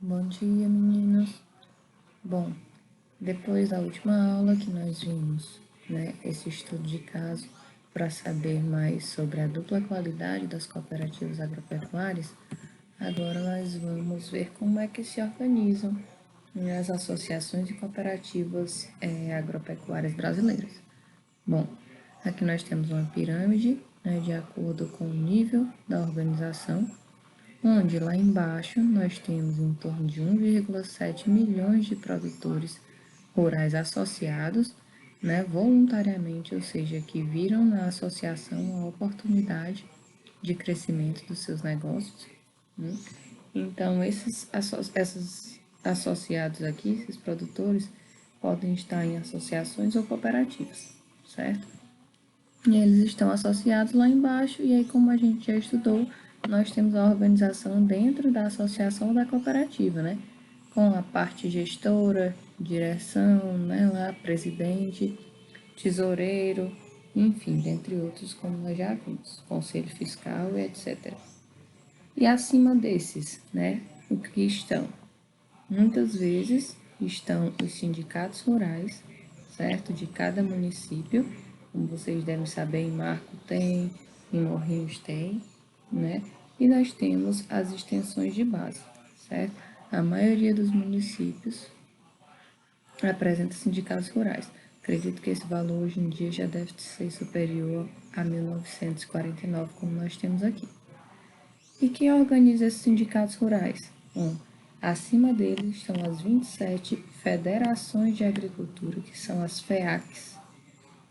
Bom dia, meninos. Bom, depois da última aula que nós vimos, esse estudo de caso para saber mais sobre a dupla qualidade das cooperativas agropecuárias, agora nós vamos ver como é que se organizam as associações e cooperativas agropecuárias brasileiras. Bom, aqui nós temos uma pirâmide, de acordo com o nível da organização, onde lá embaixo nós temos em torno de 1,7 milhões de produtores rurais associados, voluntariamente, ou seja, que viram na associação a oportunidade de crescimento dos seus negócios. Então, esses associados aqui, esses produtores, podem estar em associações ou cooperativas, certo? E eles estão associados lá embaixo, e aí, como a gente já estudou, nós temos a organização dentro da associação ou da cooperativa, com a parte gestora, direção, lá, presidente, tesoureiro, enfim, dentre outros, como nós já vimos, conselho fiscal e etc. E acima desses, o que estão? Muitas vezes estão os sindicatos rurais, certo? De cada município, como vocês devem saber, em Marco tem, em Morrinhos tem, E nós temos as extensões de base, certo? A maioria dos municípios apresenta sindicatos rurais. Acredito que esse valor hoje em dia já deve ser superior a 1949, como nós temos aqui. E quem organiza esses sindicatos rurais? Acima deles estão as 27 federações de agricultura, que são as FEACs.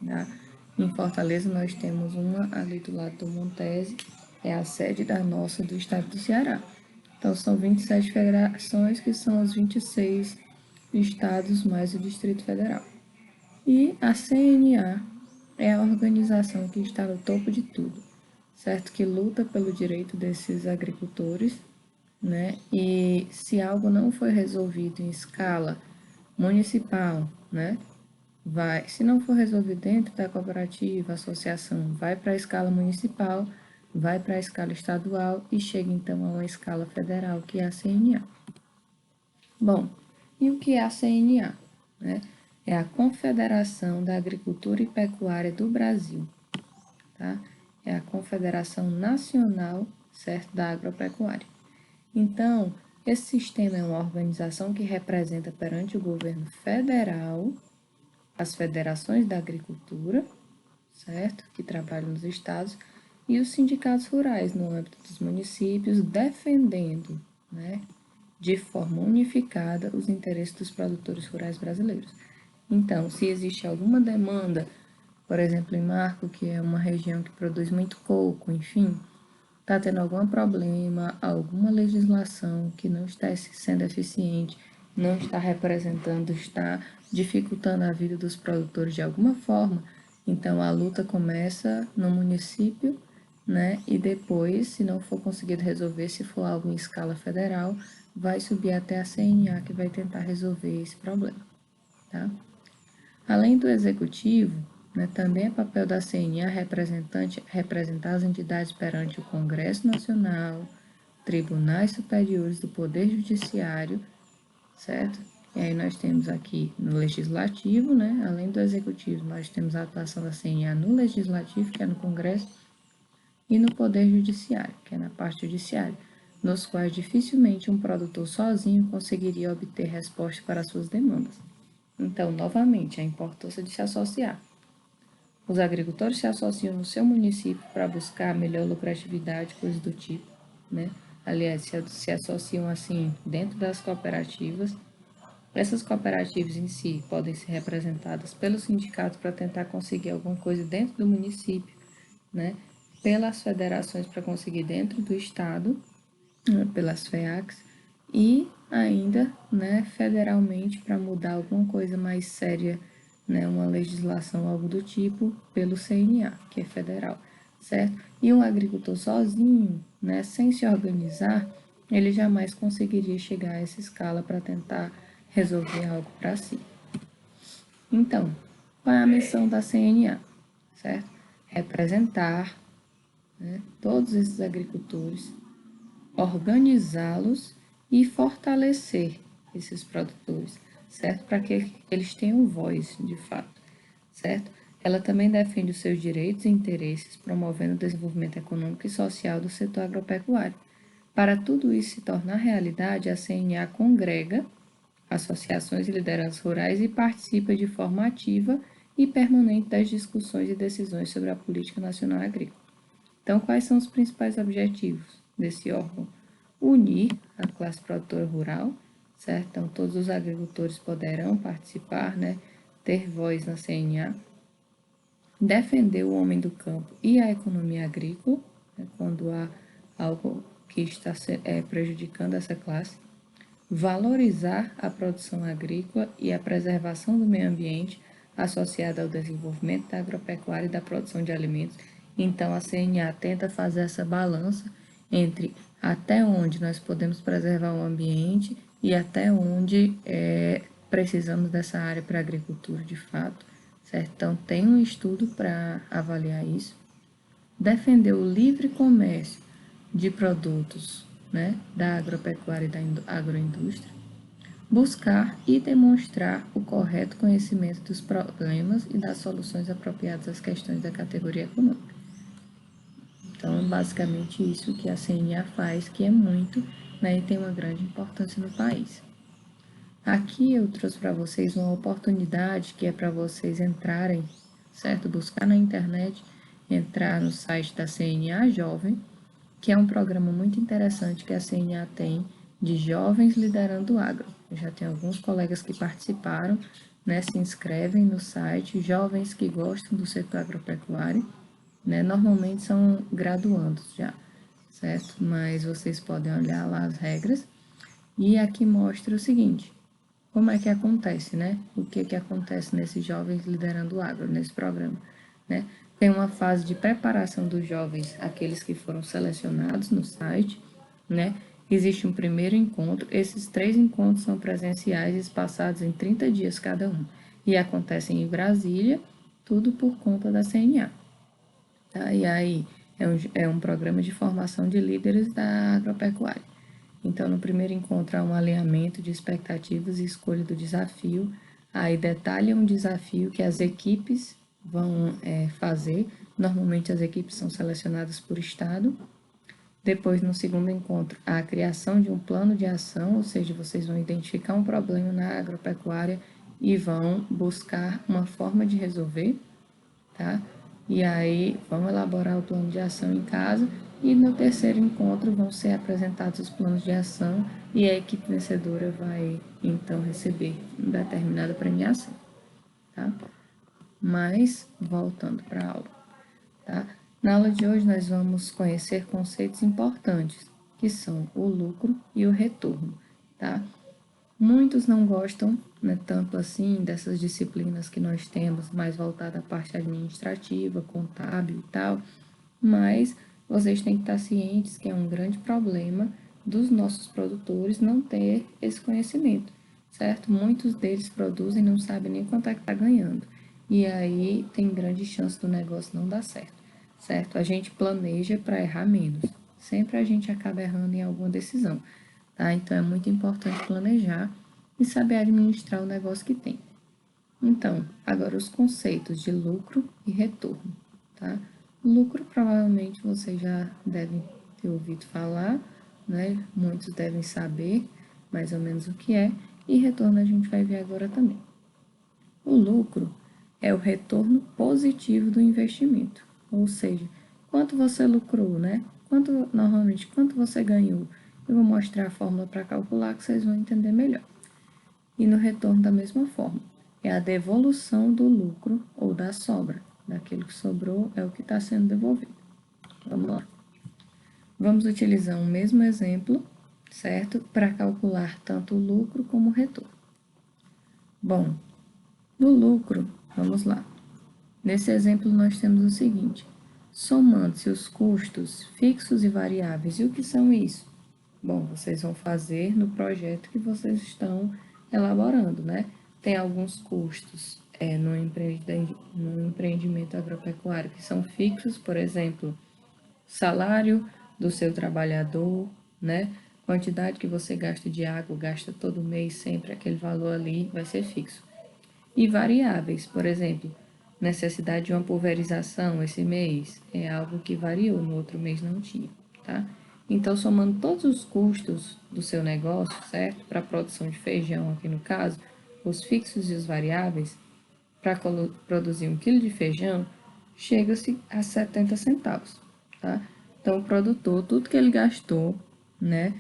Tá? Em Fortaleza nós temos uma ali do lado do Montese, é a sede da nossa do estado do Ceará. Então são 27 federações, que são os 26 estados mais o Distrito Federal. E a CNA é a organização que está no topo de tudo, certo? Que luta pelo direito desses agricultores, E se algo não foi resolvido em escala municipal, se não for resolvido dentro da cooperativa, associação, vai para a escala municipal, vai para a escala estadual e chega então a uma escala federal, que é a CNA. Bom, e o que é a CNA? É a Confederação da Agricultura e Pecuária do Brasil, tá? É a Confederação Nacional, certo, da Agropecuária. Então, esse sistema é uma organização que representa perante o governo federal as federações da agricultura, certo, que trabalham nos estados, e os sindicatos rurais no âmbito dos municípios, defendendo, de forma unificada os interesses dos produtores rurais brasileiros. Então, se existe alguma demanda, por exemplo, em Marco, que é uma região que produz muito coco, enfim, está tendo algum problema, alguma legislação que não está sendo eficiente, não está representando, está dificultando a vida dos produtores de alguma forma, então a luta começa no município, E depois, se não for conseguido resolver, se for algo em escala federal, vai subir até a CNA, que vai tentar resolver esse problema, tá? Além do executivo, também é papel da CNA representar as entidades perante o Congresso Nacional, tribunais superiores do Poder Judiciário, certo? E aí nós temos aqui no Legislativo, além do Executivo, nós temos a atuação da CNA no Legislativo, que é no Congresso, e no Poder Judiciário, que é na parte judiciária, nos quais dificilmente um produtor sozinho conseguiria obter resposta para suas demandas. Então, novamente, a importância de se associar. Os agricultores se associam no seu município para buscar melhor lucratividade, coisas do tipo, Aliás, se associam assim dentro das cooperativas. Essas cooperativas em si podem ser representadas pelos sindicatos para tentar conseguir alguma coisa dentro do município, Pelas federações para conseguir dentro do estado, pelas FEACs, e ainda, federalmente, para mudar alguma coisa mais séria, uma legislação, algo do tipo, pelo CNA, que é federal, certo? E um agricultor sozinho, sem se organizar, ele jamais conseguiria chegar a essa escala para tentar resolver algo para si. Então, qual é a missão da CNA, certo? Representar, todos esses agricultores, organizá-los e fortalecer esses produtores, certo? Para que eles tenham voz, de fato, certo? Ela também defende os seus direitos e interesses, promovendo o desenvolvimento econômico e social do setor agropecuário. Para tudo isso se tornar realidade, a CNA congrega associações e lideranças rurais e participa de forma ativa e permanente das discussões e decisões sobre a política nacional agrícola. Então, quais são os principais objetivos desse órgão? Unir a classe produtora rural, certo? Então, todos os agricultores poderão participar, né? Ter voz na CNA, defender o homem do campo e a economia agrícola, né? Quando há algo que está prejudicando essa classe, valorizar a produção agrícola e a preservação do meio ambiente associada ao desenvolvimento da agropecuária e da produção de alimentos. Então, a CNA tenta fazer essa balança entre até onde nós podemos preservar o ambiente e até onde precisamos dessa área para a agricultura de fato, certo? Então, tem um estudo para avaliar isso. Defender o livre comércio de produtos, né, da agropecuária e da agroindústria, buscar e demonstrar o correto conhecimento dos problemas e das soluções apropriadas às questões da categoria econômica. Então, basicamente isso que a CNA faz, que é muito, né, e tem uma grande importância no país. Aqui eu trouxe para vocês uma oportunidade que é para vocês entrarem, certo? Buscar na internet, entrar no site da CNA Jovem, que é um programa muito interessante que a CNA tem de jovens liderando o agro. Eu já tenho alguns colegas que participaram, né, se inscrevem no site, jovens que gostam do setor agropecuário, né, normalmente são graduandos já, certo? Mas vocês podem olhar lá as regras e aqui mostra o seguinte, como é que acontece, né? O que acontece nesses jovens liderando o agro, nesse programa, né? Tem uma fase de preparação dos jovens, aqueles que foram selecionados no site, né? Existe um primeiro encontro, esses 3 encontros são presenciais, espaçados em 30 dias cada um, e acontecem em Brasília, tudo por conta da CNA. Tá? E aí, é um programa de formação de líderes da agropecuária. Então, no primeiro encontro, há um alinhamento de expectativas e escolha do desafio. Aí, detalha um desafio que as equipes vão fazer. Normalmente, as equipes são selecionadas por estado. Depois, no segundo encontro, a criação de um plano de ação, ou seja, vocês vão identificar um problema na agropecuária e vão buscar uma forma de resolver, tá? E aí, vão elaborar o plano de ação em casa e no terceiro encontro vão ser apresentados os planos de ação e a equipe vencedora vai, então, receber determinada premiação, tá? Mas, voltando para a aula, tá? Na aula de hoje, nós vamos conhecer conceitos importantes, que são o lucro e o retorno, tá? Muitos não gostam, né, tanto assim, dessas disciplinas que nós temos, mais voltada à parte administrativa, contábil e tal, mas vocês têm que estar cientes que é um grande problema dos nossos produtores não ter esse conhecimento, certo? Muitos deles produzem e não sabem nem quanto é que está ganhando, e aí tem grande chance do negócio não dar certo, certo? A gente planeja para errar menos, sempre a gente acaba errando em alguma decisão, tá? Então é muito importante planejar e saber administrar o negócio que tem. Então, agora os conceitos de lucro e retorno, tá? Lucro provavelmente vocês já devem ter ouvido falar, né? Muitos devem saber mais ou menos o que é, e retorno a gente vai ver agora também. O lucro é o retorno positivo do investimento, ou seja, quanto você lucrou, né? Normalmente, quanto você ganhou. Eu vou mostrar a fórmula para calcular que vocês vão entender melhor. E no retorno da mesma forma, é a devolução do lucro ou da sobra. Daquilo que sobrou é o que está sendo devolvido. Vamos lá. Vamos utilizar o mesmo exemplo, certo? Para calcular tanto o lucro como o retorno. Bom, no lucro, vamos lá. Nesse exemplo, nós temos o seguinte: somando-se os custos fixos e variáveis. E o que são isso? Bom, vocês vão fazer no projeto que vocês estão elaborando, né? Tem alguns custos no empreendimento agropecuário que são fixos, por exemplo, salário do seu trabalhador, né? quantidade que você gasta de água, gasta todo mês, sempre aquele valor ali vai ser fixo. E variáveis, por exemplo, necessidade de uma pulverização esse mês é algo que variou, no outro mês não tinha, tá? Então, somando todos os custos do seu negócio, certo? Para a produção de feijão, aqui no caso, os fixos e os variáveis, para produzir 1 quilo de feijão, chega-se a 70 centavos, tá? Então, o produtor, tudo que ele gastou, né,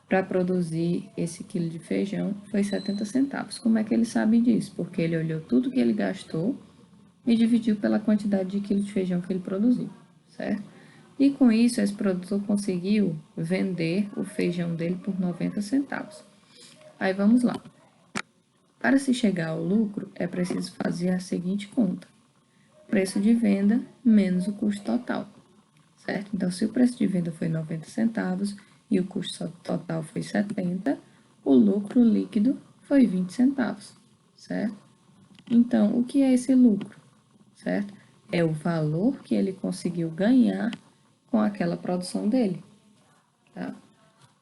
para produzir esse quilo de feijão foi 70 centavos. Como é que ele sabe disso? Porque ele olhou tudo que ele gastou e dividiu pela quantidade de quilo de feijão que ele produziu, certo? E com isso, esse produtor conseguiu vender o feijão dele por 90 centavos. Aí vamos lá. Para se chegar ao lucro, é preciso fazer a seguinte conta: preço de venda menos o custo total, certo? Então, se o preço de venda foi 90 centavos e o custo total foi 70, o lucro líquido foi 20 centavos, certo? Então, o que é esse lucro, certo? É o valor que ele conseguiu ganhar com aquela produção dele, tá?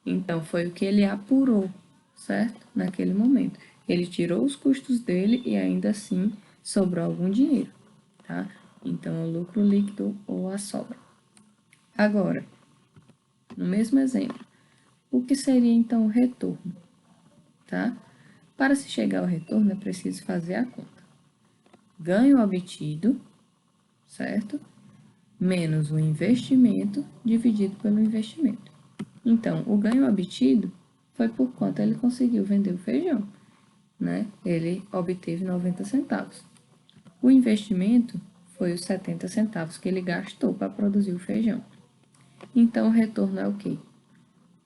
Então, foi o que ele apurou, certo? Naquele momento. Ele tirou os custos dele e ainda assim sobrou algum dinheiro, tá? Então, é o lucro líquido ou a sobra. Agora, no mesmo exemplo, o que seria então o retorno, tá? Para se chegar ao retorno, é preciso fazer a conta. Ganho obtido, certo? Menos o investimento dividido pelo investimento. Então, o ganho obtido foi por quanto ele conseguiu vender o feijão, né? Ele obteve 90 centavos. O investimento foi os 70 centavos que ele gastou para produzir o feijão. Então, o retorno é o quê?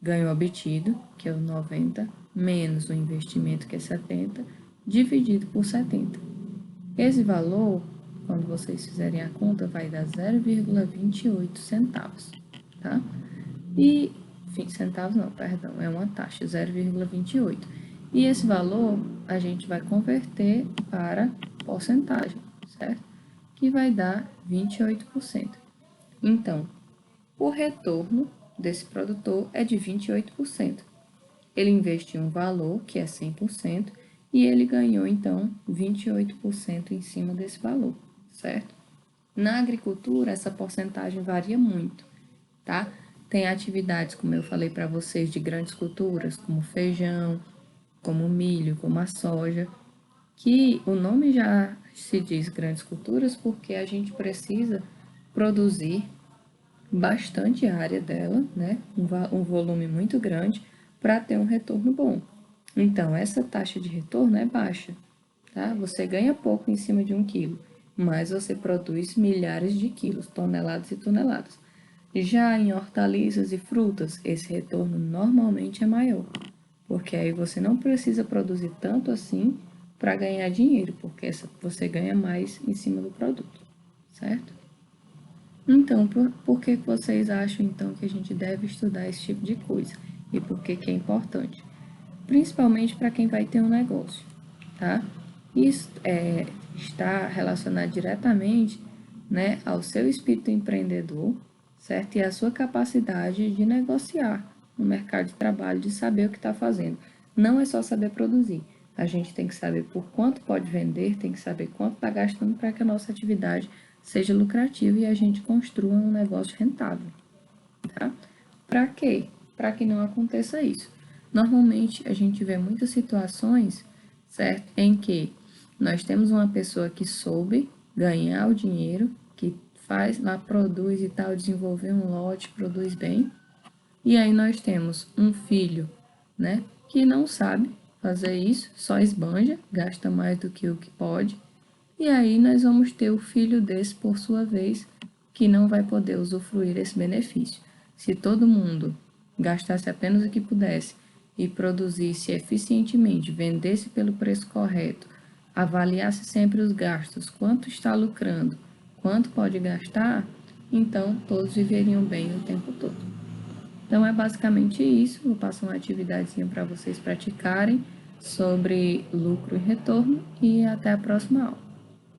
Ganho obtido, que é o 90, menos o investimento, que é 70, dividido por 70. Esse valor, quando vocês fizerem a conta, vai dar 0,28 centavos, tá? E, centavos não, perdão, é uma taxa, 0,28. E esse valor a gente vai converter para porcentagem, certo? Que vai dar 28%. Então, o retorno desse produtor é de 28%. Ele investiu um valor, que é 100%, e ele ganhou, então, 28% em cima desse valor, certo? Na agricultura, essa porcentagem varia muito, tá? Tem atividades, como eu falei para vocês, de grandes culturas, como feijão, como milho, como a soja, que o nome já se diz grandes culturas porque a gente precisa produzir bastante área dela, né? Um volume muito grande para ter um retorno bom. Então, essa taxa de retorno é baixa, tá? Você ganha pouco em cima de 1 quilo, mas você produz milhares de quilos, toneladas e toneladas. Já em hortaliças e frutas, esse retorno normalmente é maior, porque aí você não precisa produzir tanto assim para ganhar dinheiro, porque você ganha mais em cima do produto, certo? Então, por que vocês acham então que a gente deve estudar esse tipo de coisa? E por que é importante? Principalmente para quem vai ter um negócio, tá? Isso está relacionado diretamente, né, ao seu espírito empreendedor, certo? E à sua capacidade de negociar no mercado de trabalho, de saber o que está fazendo. Não é só saber produzir. A gente tem que saber por quanto pode vender, tem que saber quanto está gastando para que a nossa atividade seja lucrativa e a gente construa um negócio rentável, tá? Para quê? Para que não aconteça isso. Normalmente, a gente vê muitas situações, certo? Em que nós temos uma pessoa que soube ganhar o dinheiro, que faz lá, produz e tal, desenvolver um lote, produz bem. E aí nós temos um filho, né? Que não sabe fazer isso, só esbanja, gasta mais do que o que pode. E aí nós vamos ter o filho desse, por sua vez, que não vai poder usufruir esse benefício. Se todo mundo gastasse apenas o que pudesse e produzisse eficientemente, vendesse pelo preço correto, avaliasse sempre os gastos, quanto está lucrando, quanto pode gastar, então todos viveriam bem o tempo todo. Então é basicamente isso. Vou passar uma atividadezinha para vocês praticarem sobre lucro e retorno e até a próxima aula.